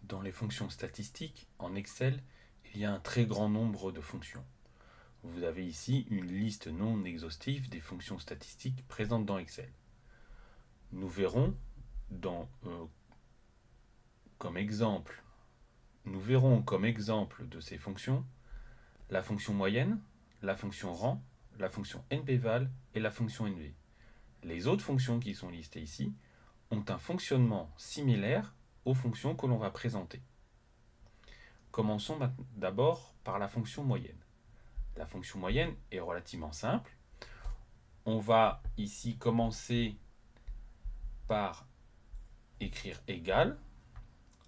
Dans les fonctions statistiques, en Excel, il y a un très grand nombre de fonctions. Vous avez ici une liste non exhaustive des fonctions statistiques présentes dans Excel. Nous verrons dans, comme exemple, nous verrons comme exemple de ces fonctions la fonction moyenne, la fonction rang, la fonction nbval et la fonction nv. Les autres fonctions qui sont listées ici ont un fonctionnement similaire aux fonctions que l'on va présenter. Commençons d'abord par la fonction moyenne. La fonction moyenne est relativement simple. On va ici commencer par écrire égal.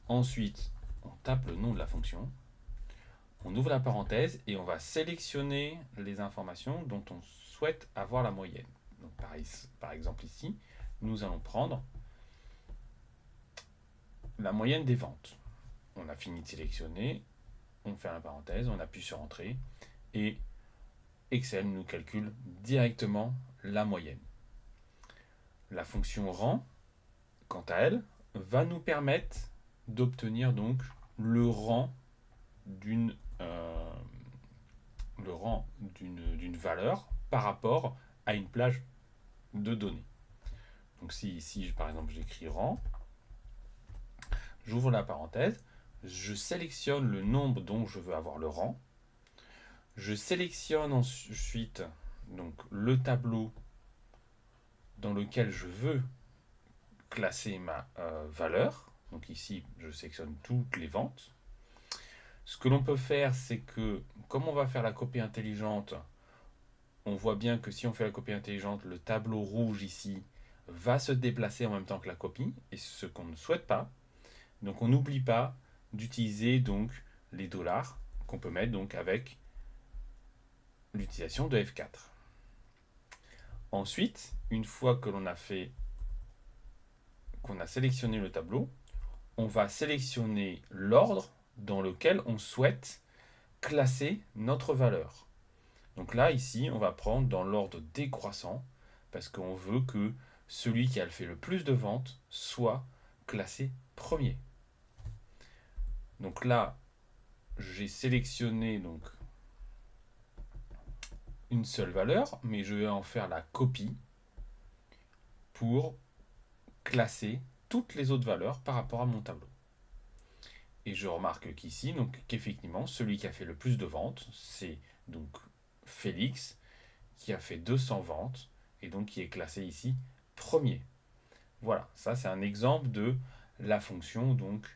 Ensuite, on tape le nom de la fonction. On ouvre la parenthèse et on va sélectionner les informations dont on souhaite avoir la moyenne. Donc par exemple ici, nous allons prendre la moyenne des ventes. On a fini de sélectionner, on ferme la parenthèse, on appuie sur Entrée et Excel nous calcule directement la moyenne. La fonction rang, quant à elle, va nous permettre d'obtenir donc le rang d'une valeur par rapport à une plage de données. Donc si ici par exemple j'écris rang, j'ouvre la parenthèse, je sélectionne le nombre dont je veux avoir le rang, je sélectionne ensuite donc le tableau dans lequel je veux classer ma valeur. Donc ici, je sélectionne toutes les ventes. Ce que l'on peut faire, c'est que, comme on va faire la copie intelligente, on voit bien que si on fait la copie intelligente, le tableau rouge ici va se déplacer en même temps que la copie, et ce qu'on ne souhaite pas. Donc on n'oublie pas d'utiliser donc les dollars qu'on peut mettre donc avec l'utilisation de F4. Ensuite, une fois que l'on a sélectionné le tableau, on va sélectionner l'ordre dans lequel on souhaite classer notre valeur. Donc là, ici, on va prendre dans l'ordre décroissant parce qu'on veut que celui qui a fait le plus de ventes soit classé premier. Donc là, j'ai sélectionné donc une seule valeur, mais je vais en faire la copie pour classer toutes les autres valeurs par rapport à mon tableau. Et je remarque qu'ici, donc qu'effectivement, celui qui a fait le plus de ventes, c'est donc Félix, qui a fait 200 ventes, et donc qui est classé ici premier. Voilà, ça c'est un exemple de la fonction donc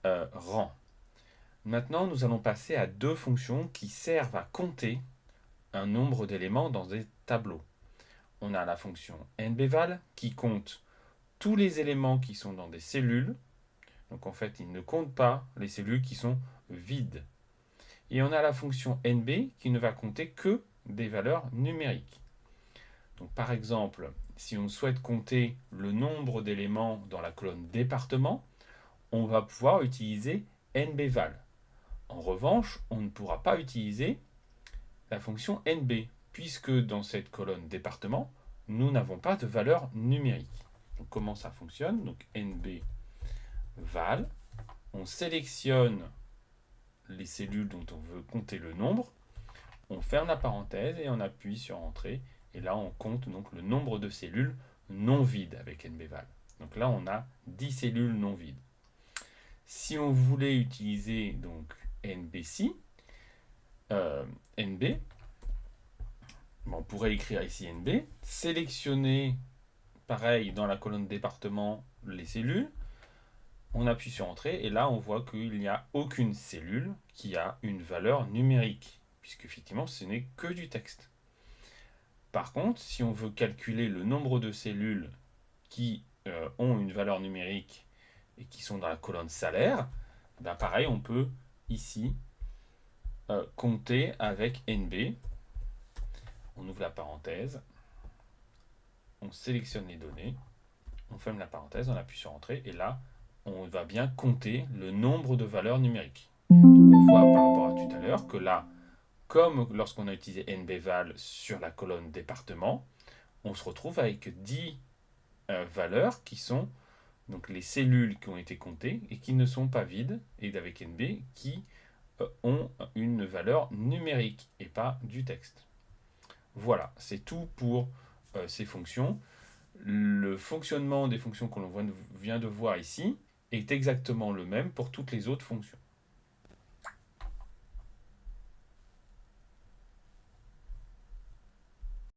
rang. Maintenant, nous allons passer à deux fonctions qui servent à compter un nombre d'éléments dans des tableaux. On a la fonction nbval qui compte tous les éléments qui sont dans des cellules. Donc en fait, il ne compte pas les cellules qui sont vides. Et on a la fonction nb qui ne va compter que des valeurs numériques. Donc par exemple, si on souhaite compter le nombre d'éléments dans la colonne département, on va pouvoir utiliser nbval. En revanche, on ne pourra pas utiliser la fonction nb, puisque dans cette colonne département, nous n'avons pas de valeur numérique. Donc comment ça fonctionne? Donc nbval, on sélectionne les cellules dont on veut compter le nombre, on ferme la parenthèse et on appuie sur Entrée, et là on compte donc le nombre de cellules non vides avec nbval. Donc là on a 10 cellules non vides. Si on voulait utiliser donc nbc, nb, on pourrait écrire ici nb, sélectionner pareil dans la colonne département les cellules, on appuie sur Entrée et là on voit qu'il n'y a aucune cellule qui a une valeur numérique, puisque effectivement ce n'est que du texte. Par contre, si on veut calculer le nombre de cellules qui ont une valeur numérique et qui sont dans la colonne salaire, ben pareil, on peut ici compter avec NB. On ouvre la parenthèse, on sélectionne les données, on ferme la parenthèse, on appuie sur Entrée et là, on va bien compter le nombre de valeurs numériques. Donc on voit par rapport à tout à l'heure que là, comme lorsqu'on a utilisé nbval sur la colonne département, on se retrouve avec 10 valeurs qui sont donc les cellules qui ont été comptées et qui ne sont pas vides, et avec NB, qui ont une valeur numérique et pas du texte. Voilà, c'est tout pour ces fonctions. Le fonctionnement des fonctions que l'on vient de voir ici est exactement le même pour toutes les autres fonctions.